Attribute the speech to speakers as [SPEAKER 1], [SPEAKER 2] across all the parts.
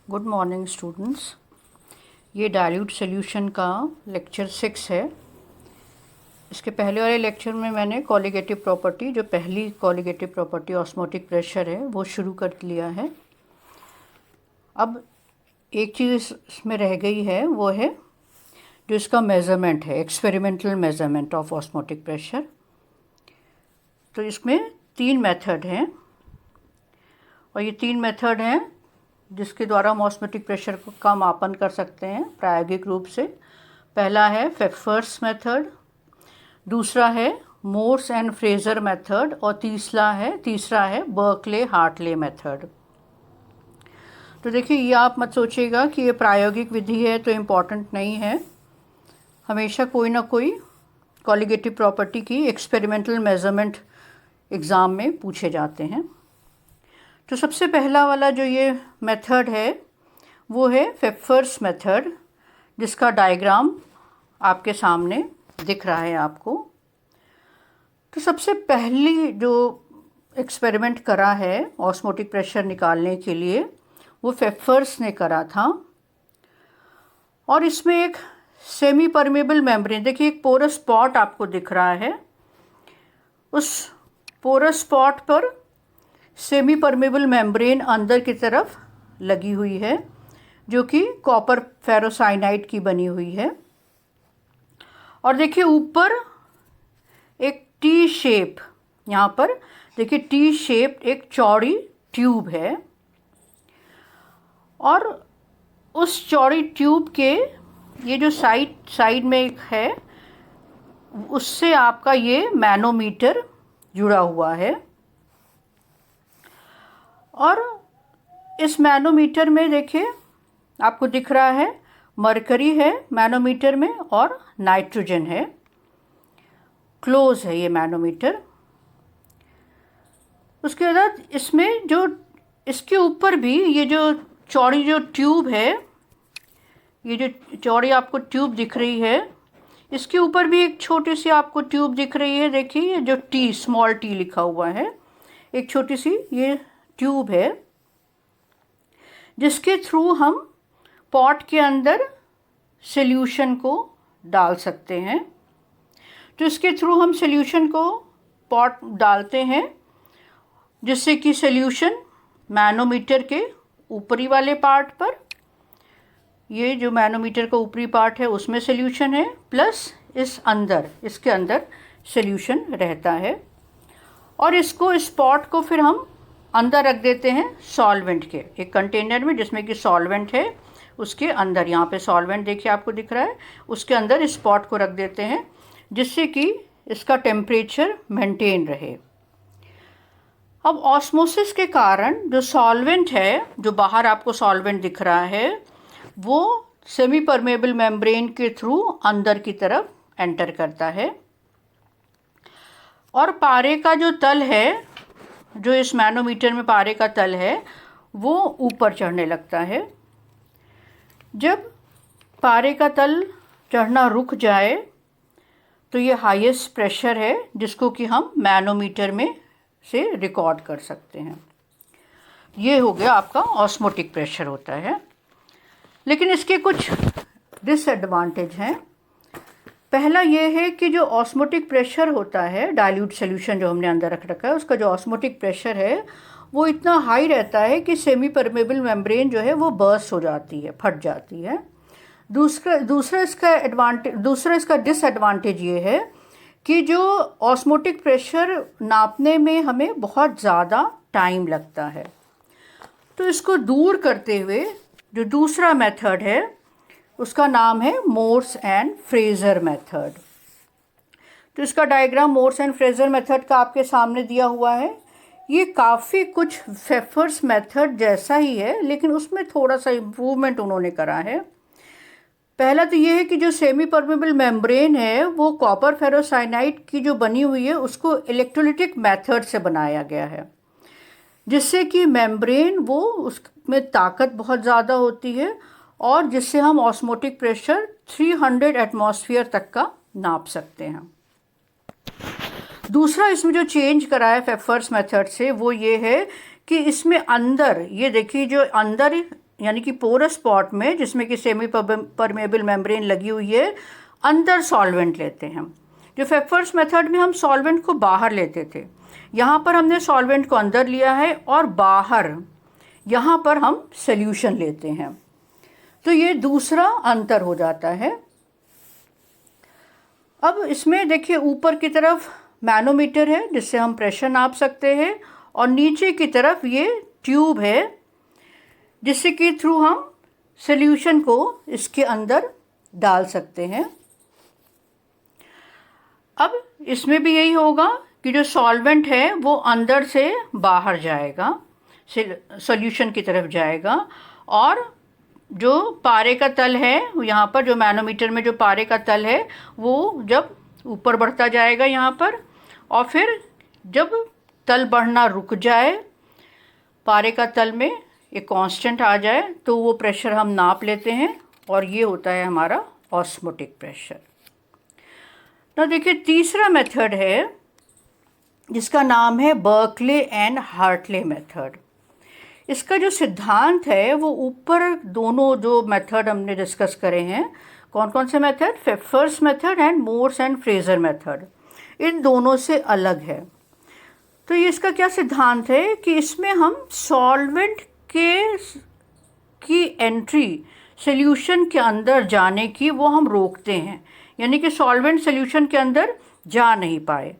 [SPEAKER 1] Good morning students. ये dilute solution का lecture 6 है। इसके पहले वाले लेक्चर में मैंने कॉलिगेटिव प्रॉपर्टी, जो पहली कॉलिगेटिव प्रॉपर्टी ऑस्मोटिक प्रेशर है, वो शुरू कर लिया है। अब एक चीज़ इसमें रह गई है, वो है जो इसका मेज़रमेंट है, experimental measurement of osmotic pressure. तो इसमें 3 मेथड हैं और ये 3 मेथड हैं जिसके द्वारा हम ऑस्मोटिक प्रेशर का मापन कर सकते हैं प्रायोगिक रूप से। पहला है फेफर्स मेथड, दूसरा है मोर्स एंड फ्रेजर मेथड और तीसरा है बर्कले हार्टले मेथड। तो देखिए, ये आप मत सोचिएगा कि ये प्रायोगिक विधि है तो इम्पॉर्टेंट नहीं है। हमेशा कोई ना कोई कॉलिगेटिव प्रॉपर्टी की एक्सपेरिमेंटल मेजरमेंट एग्ज़ाम में पूछे जाते हैं। तो सबसे पहला वाला जो ये मेथड है वो है फेफर्स मेथड, जिसका डायग्राम आपके सामने दिख रहा है आपको। तो सबसे पहली जो एक्सपेरिमेंट करा है ऑस्मोटिक प्रेशर निकालने के लिए वो फेफर्स ने करा था। और इसमें एक सेमी परमेबल मेम्ब्रेन, देखिए एक पोरस स्पॉट आपको दिख रहा है, उस पोरस स्पॉट पर सेमी परमेबल मेम्ब्रेन अंदर की तरफ लगी हुई है, जो कि कॉपर फेरोसाइनाइड की बनी हुई है। और देखिए ऊपर एक टी शेप, यहाँ पर देखिए टी शेप एक चौड़ी ट्यूब है और उस चौड़ी ट्यूब के ये जो साइड में एक है, उससे आपका ये मैनोमीटर जुड़ा हुआ है। और इस मैनोमीटर में देखिए आपको दिख रहा है मरकरी है मैनोमीटर में और नाइट्रोजन है। क्लोज है ये मैनोमीटर। उसके बाद इसमें जो इसके ऊपर भी ये जो चौड़ी जो ट्यूब है, ये जो चौड़ी आपको ट्यूब दिख रही है, इसके ऊपर भी एक छोटी सी आपको ट्यूब दिख रही है। देखिए ये जो टी, स्मॉल टी लिखा हुआ है, एक छोटी सी ये ट्यूब है जिसके थ्रू हम पॉट के अंदर सॉल्यूशन को डाल सकते हैं। तो इसके थ्रू हम सॉल्यूशन को पॉट डालते हैं जिससे कि सॉल्यूशन मैनोमीटर के ऊपरी वाले पार्ट पर, ये जो मैनोमीटर का ऊपरी पार्ट है उसमें सॉल्यूशन है, प्लस इसके अंदर सॉल्यूशन रहता है। और इसको इस पॉट को फिर हम अंदर रख देते हैं सॉल्वेंट के एक कंटेनर में, जिसमें कि सॉल्वेंट है उसके अंदर। यहाँ पे सॉल्वेंट देखिए आपको दिख रहा है, उसके अंदर इस पॉट को रख देते हैं जिससे कि इसका टेम्परेचर मेंटेन रहे। अब ऑस्मोसिस के कारण जो सॉल्वेंट है, जो बाहर आपको सॉल्वेंट दिख रहा है, वो सेमी परमेबल मेम्ब्रेन के थ्रू अंदर की तरफ एंटर करता है और पारे का जो तल है, जो इस मैनोमीटर में पारे का तल है, वो ऊपर चढ़ने लगता है। जब पारे का तल चढ़ना रुक जाए तो ये हाईएस्ट प्रेशर है जिसको कि हम मैनोमीटर में से रिकॉर्ड कर सकते हैं। ये हो गया आपका ऑस्मोटिक प्रेशर होता है। लेकिन इसके कुछ डिसएडवांटेज हैं। पहला ये है कि जो ऑस्मोटिक प्रेशर होता है, डाइल्यूट सॉल्यूशन जो हमने अंदर रख रखा है, उसका जो ऑस्मोटिक प्रेशर है वो इतना हाई रहता है कि सेमी परमेबल मेम्ब्रेन जो है वो बर्स्ट हो जाती है, फट जाती है। दूसरा इसका डिसएडवांटेज ये है कि जो ऑस्मोटिक प्रेशर नापने में हमें बहुत ज़्यादा टाइम लगता है। तो इसको दूर करते हुए जो दूसरा मेथड है उसका नाम है मोर्स एंड फ्रेजर मेथड। तो इसका diagram Morse and Fraser method का आपके सामने दिया हुआ है। ये काफ़ी कुछ फेफर्स मेथड जैसा ही है, लेकिन उसमें थोड़ा सा इम्प्रूवमेंट उन्होंने करा है। पहला तो ये है कि जो सेमी परमेबल मेम्ब्रेन है वो कॉपर फेरोसाइनाइड की जो बनी हुई है उसको इलेक्ट्रोलिटिक मेथड से बनाया गया है, जिससे कि मेम्ब्रेन वो उसमें ताकत बहुत ज़्यादा होती है और जिससे हम ऑस्मोटिक प्रेशर 300 एटमॉस्फेयर तक का नाप सकते हैं। दूसरा इसमें जो चेंज करा है फेफर्स मेथड से वो ये है कि इसमें अंदर, ये देखिए जो अंदर यानी कि पोरस स्पॉट में, जिसमें कि सेमी परमेबल मेम्ब्रेन लगी हुई है, अंदर सॉल्वेंट लेते हैं। जो फेफर्स मेथड में हम सॉल्वेंट को बाहर लेते थे, यहाँ पर हमने सॉल्वेंट को अंदर लिया है और बाहर यहाँ पर हम सॉल्यूशन लेते हैं। तो ये दूसरा अंतर हो जाता है। अब इसमें देखिए ऊपर की तरफ मैनोमीटर है जिससे हम प्रेशर नाप सकते हैं, और नीचे की तरफ ये ट्यूब है जिससे कि थ्रू हम सॉल्यूशन को इसके अंदर डाल सकते हैं। अब इसमें भी यही होगा कि जो सॉल्वेंट है वो अंदर से बाहर जाएगा, सॉल्यूशन की तरफ जाएगा, और जो पारे का तल है यहाँ पर, जो मैनोमीटर में जो पारे का तल है वो जब ऊपर बढ़ता जाएगा यहाँ पर, और फिर जब तल बढ़ना रुक जाए, पारे का तल में एक कांस्टेंट आ जाए, तो वो प्रेशर हम नाप लेते हैं, और ये होता है हमारा ऑस्मोटिक प्रेशर। तो देखिए तीसरा मेथड है जिसका नाम है बर्कले एंड हार्टले मेथड। इसका जो सिद्धांत है वो ऊपर दोनों जो मेथड हमने डिस्कस करे हैं, कौन कौन से method, Pfeffer's method and Mohr's and Fraser method, इन दोनों से अलग है। तो ये इसका क्या सिद्धांत है कि इसमें हम सॉल्वेंट की एंट्री सॉल्यूशन के अंदर जाने की वो हम रोकते हैं, यानी कि सॉल्वेंट सॉल्यूशन के अंदर जा नहीं पाए।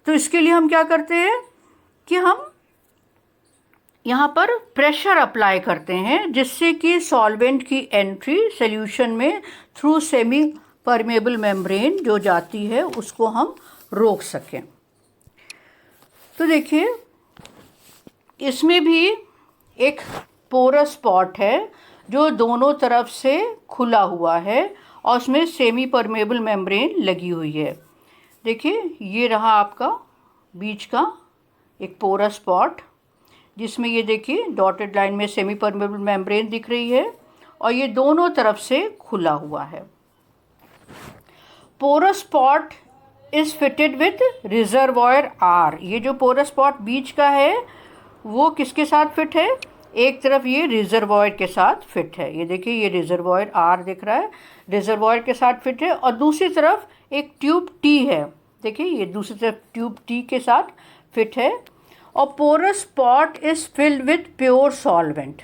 [SPEAKER 1] तो इसके लिए हम क्या करते हैं कि हम यहाँ पर प्रेशर अप्लाई करते हैं, जिससे कि सॉल्वेंट की एंट्री सॉल्यूशन में थ्रू सेमी परमेबल मेम्ब्रेन जो जाती है उसको हम रोक सकें। तो देखिए इसमें भी एक पोरस स्पॉट है जो दोनों तरफ से खुला हुआ है, और उसमें सेमी परमेबल मेम्ब्रेन लगी हुई है। देखिए ये रहा आपका बीच का एक पोरस स्पॉट, जिसमें ये देखिए डॉटेड लाइन में सेमी परमेबल मेम्ब्रेन दिख रही है, और ये दोनों तरफ से खुला हुआ है। Porous spot is fitted with reservoir R. ये जो पोरस स्पॉट बीच का है वो किसके साथ फिट है, एक तरफ ये रिजर्वॉयर के साथ फिट है, ये देखिए ये रिजर्वॉयर आर दिख रहा है, रिजर्वॉयर के साथ फिट है, और दूसरी तरफ एक ट्यूब टी है, देखिए ये दूसरी तरफ ट्यूब टी के साथ फिट है। और porous spot is filled with pure solvent.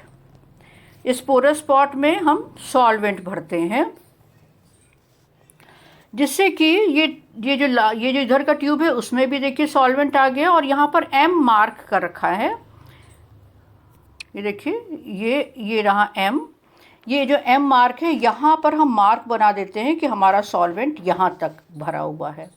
[SPEAKER 1] इस पोरस स्पॉट में हम सॉल्वेंट भरते हैं, जिससे कि ये जो इधर का ट्यूब है उसमें भी देखिए सॉल्वेंट आ गया, और यहाँ पर एम मार्क कर रखा है, ये देखिए ये रहा एम, ये जो एम मार्क है यहाँ पर हम मार्क बना देते हैं कि हमारा सॉल्वेंट यहाँ तक भरा हुआ है।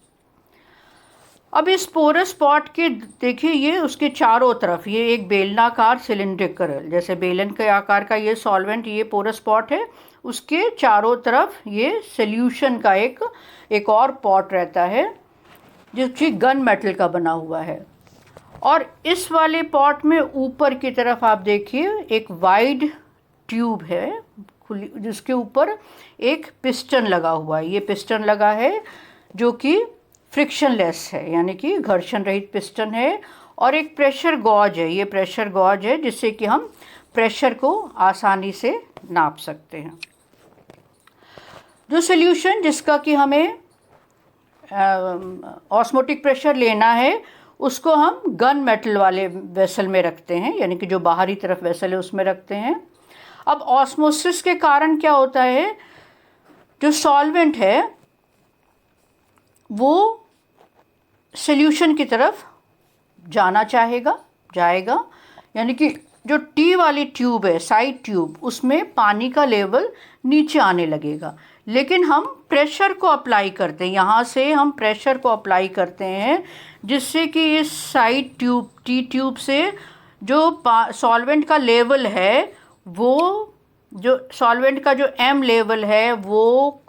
[SPEAKER 1] अब इस पोरस स्पॉट के देखिए ये उसके चारों तरफ ये एक बेलनाकार सिलिंड्रिकल, जैसे बेलन के आकार का ये सॉल्वेंट, ये पोरस स्पॉट है, उसके चारों तरफ ये सॉल्यूशन का एक और पॉट रहता है जो कि गन मेटल का बना हुआ है। और इस वाले पॉट में ऊपर की तरफ आप देखिए एक वाइड ट्यूब है खुली, जिसके ऊपर एक पिस्टन लगा हुआ है। ये पिस्टन लगा है जो कि फ्रिक्शनलेस है, यानी कि घर्षण रहित पिस्टन है, और एक प्रेशर गॉज है, ये प्रेशर गॉज है जिससे कि हम प्रेशर को आसानी से नाप सकते हैं। जो सॉल्यूशन जिसका कि हमें ऑस्मोटिक प्रेशर लेना है उसको हम गन मेटल वाले वेसल में रखते हैं, यानी कि जो बाहरी तरफ वेसल है उसमें रखते हैं। अब ऑस्मोसिस के कारण क्या होता है, जो सॉल्वेंट है वो सॉल्यूशन की तरफ जाना जाएगा, यानी कि जो टी वाली ट्यूब है, साइड ट्यूब, उसमें पानी का लेवल नीचे आने लगेगा, लेकिन हम प्रेशर को अप्लाई करते हैं, यहाँ से हम प्रेशर को अप्लाई करते हैं, जिससे कि इस साइड ट्यूब टी ट्यूब से जो सॉल्वेंट का लेवल है, वो जो सॉल्वेंट का जो एम लेवल है वो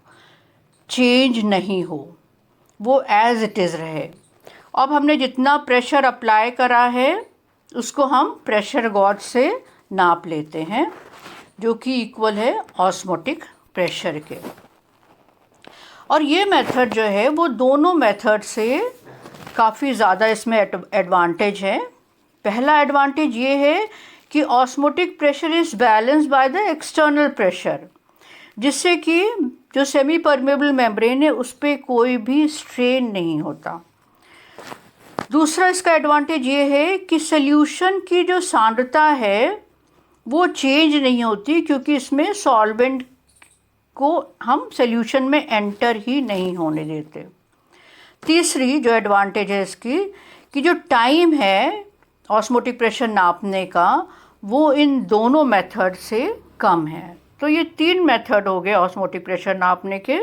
[SPEAKER 1] चेंज नहीं हो, वो एज इट इज़ रहे। अब हमने जितना प्रेशर अप्लाई करा है उसको हम प्रेशर गॉज से नाप लेते हैं, जो कि इक्वल है ऑस्मोटिक प्रेशर के। और ये मेथड जो है वो दोनों मेथड से काफ़ी ज़्यादा इसमें एडवांटेज है। पहला एडवांटेज ये है कि osmotic pressure is balance by the external pressure, जिससे कि जो सेमी परमेबल मेम्ब्रेन है उस पर कोई भी स्ट्रेन नहीं होता। दूसरा इसका एडवांटेज ये है कि सॉल्यूशन की जो सांद्रता है वो चेंज नहीं होती, क्योंकि इसमें सॉल्वेंट को हम सॉल्यूशन में एंटर ही नहीं होने देते। तीसरी जो एडवांटेज है इसकी कि जो टाइम है ऑस्मोटिक प्रेशर नापने का वो इन दोनों मेथड से कम है। तो ये 3 मेथड हो गए ऑस्मोटिक प्रेशर नापने के।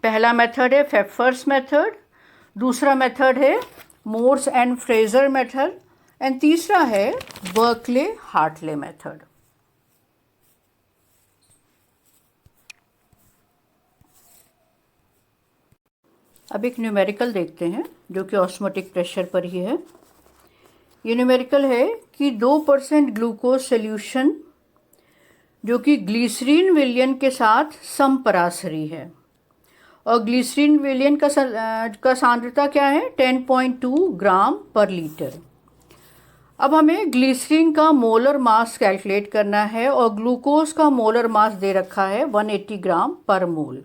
[SPEAKER 1] पहला मेथड है फेफर्स मेथड, दूसरा मेथड है Morse and Fraser method, and तीसरा है बर्कले हार्टले मेथड। अब एक न्यूमेरिकल देखते हैं जो कि ऑस्मोटिक प्रेशर पर ही है। ये न्यूमेरिकल है कि 2% ग्लूकोज सॉल्यूशन जो कि ग्लिसरीन विलयन के साथ समपरासरी है, और ग्लिसरीन विलयन का सांद्रता क्या है 10.2 ग्राम पर लीटर। अब हमें ग्लिसरीन का मोलर मास कैलकुलेट करना है और ग्लूकोज का मोलर मास दे रखा है 180 ग्राम पर मोल।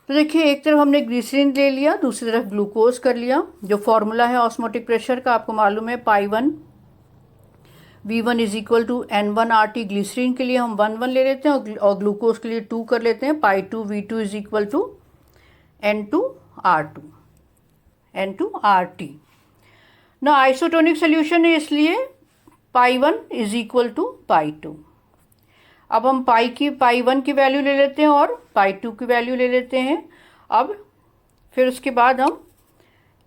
[SPEAKER 1] तो देखिए, एक तरफ हमने ग्लिसरीन ले लिया, दूसरी तरफ ग्लूकोज कर लिया। जो फॉर्मूला है ऑस्मोटिक प्रेशर का आपको मालूम है, pi one V1 is equal to N1 RT। Glycerine के लिए हम 1 ले लेते हैं और ग्लूकोज के लिए 2 कर लेते हैं। Pi two V2 is equal to N2 RT। ना आइसोटोनिक सोल्यूशन है, इसलिए pi one is equal to pi two. अब हम पाई1 की वैल्यू ले लेते हैं और पाई2 की वैल्यू ले लेते हैं। अब फिर उसके बाद हम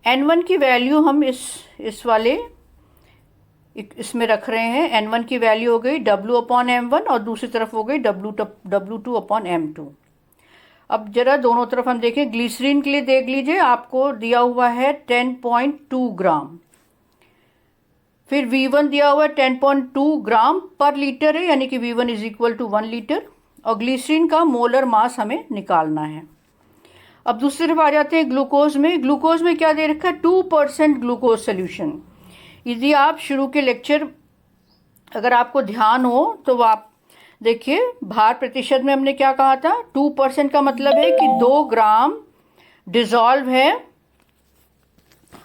[SPEAKER 1] N1 की वैल्यू हम इस वाले इसमें रख रहे हैं। N1 की वैल्यू हो गई W/M1 और दूसरी तरफ हो गई W2/M2। अब जरा दोनों तरफ हम देखें। ग्लिसरीन के लिए देख लीजिए, आपको दिया हुआ है 10.2 ग्राम, फिर V1 दिया हुआ है 10.2 ग्राम पर लीटर है, यानी कि V1 is equal to 1 litre, और ग्लिसरीन का मोलर मास हमें निकालना है। अब दूसरी तरफ आ जाते हैं ग्लूकोज में। ग्लूकोज में क्या दे रखा है 2% ग्लूकोज सोल्यूशन। यदि आप शुरू के लेक्चर अगर आपको ध्यान हो तो आप देखिए, भार प्रतिशत में हमने क्या कहा था, 2% का मतलब है कि 2 ग्राम डिजॉल्व है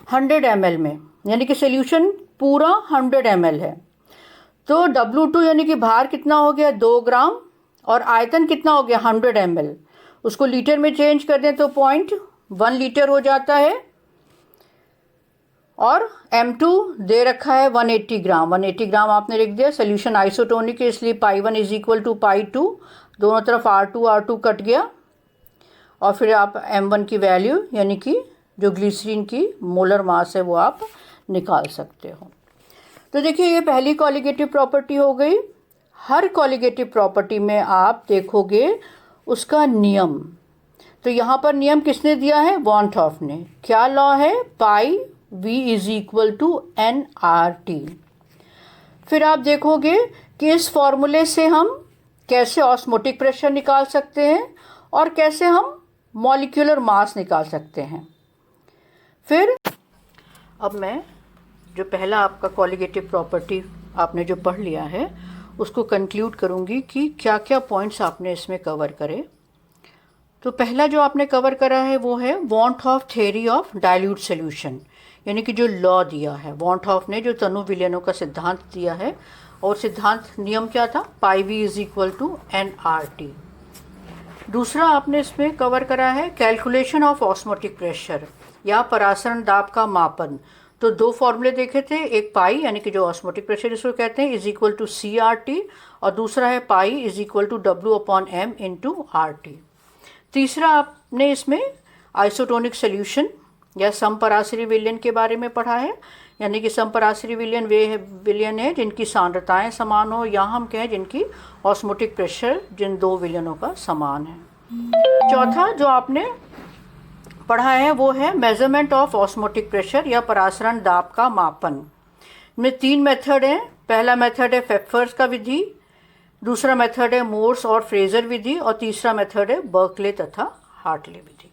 [SPEAKER 1] 100 ml में, यानी कि सोल्यूशन पूरा 100 ml है। तो W2 यानी कि भार कितना हो गया 2 ग्राम, और आयतन कितना हो गया 100 ml। उसको लीटर में चेंज कर दें तो 0.1 लीटर हो जाता है। और M2 दे रखा है 180 ग्राम। 180 ग्राम आपने लिख दिया। सोल्यूशन आइसोटोनिक है, इसलिए पाई1 इज इक्वल टू पाई2। दोनों तरफ R2 कट गया, और फिर आप M1 की वैल्यू यानी कि जो ग्लिसरीन की मोलर मास है वो आप निकाल सकते हो। तो देखिए, ये पहली कॉलिगेटिव प्रॉपर्टी हो गई। हर कॉलिगेटिव प्रॉपर्टी में आप देखोगे उसका नियम। तो यहाँ पर नियम किसने दिया है, वॉन हॉफ ने। क्या लॉ है, pi V is equal to NRT। फिर आप देखोगे कि इस फॉर्मूले से हम कैसे ऑस्मोटिक प्रेशर निकाल सकते हैं और कैसे हम मॉलिक्यूलर मास निकाल सकते हैं। फिर अब मैं जो पहला आपका कॉलिगेटिव प्रॉपर्टी आपने जो पढ़ लिया है उसको कंक्लूड करूँगी कि क्या क्या पॉइंट्स आपने इसमें कवर करे। तो पहला जो आपने कवर करा है वो है van't Hoff theory of dilute solution, यानी कि जो लॉ दिया है वॉन हॉफ ने, जो तनु विलयनों का सिद्धांत दिया है, और सिद्धांत नियम क्या था, pi V is equal to NRT। दूसरा आपने इसमें कवर करा है कैलकुलेशन ऑफ ऑस्मोटिक प्रेशर या परासरण दाब का मापन। तो 2 फॉर्मूले देखे थे, एक पाई यानी कि जो ऑस्मोटिक प्रेशर इसको कहते हैं इज इक्वल टू CRT, और दूसरा है pi is equal to W/M into RT। तीसरा आपने इसमें आइसोटोनिक सोल्यूशन या समपरासरी विलयन के बारे में पढ़ा है, यानी कि समपरासरी विलयन वे विलयन है जिनकी सांद्रताएं समान हो, या हम कहें जिनकी ऑस्मोटिक प्रेशर जिन 2 विलयनों का समान है। चौथा जो आपने पढ़ा है वो है मेजरमेंट ऑफ ऑस्मोटिक प्रेशर या परासरण दाब का मापन। में 3 मेथड हैं। पहला मेथड है फेफर्स का विधि, दूसरा मेथड है मोर्स और फ्रेजर विधि, और तीसरा मेथड है बर्कले तथा हार्टले विधि।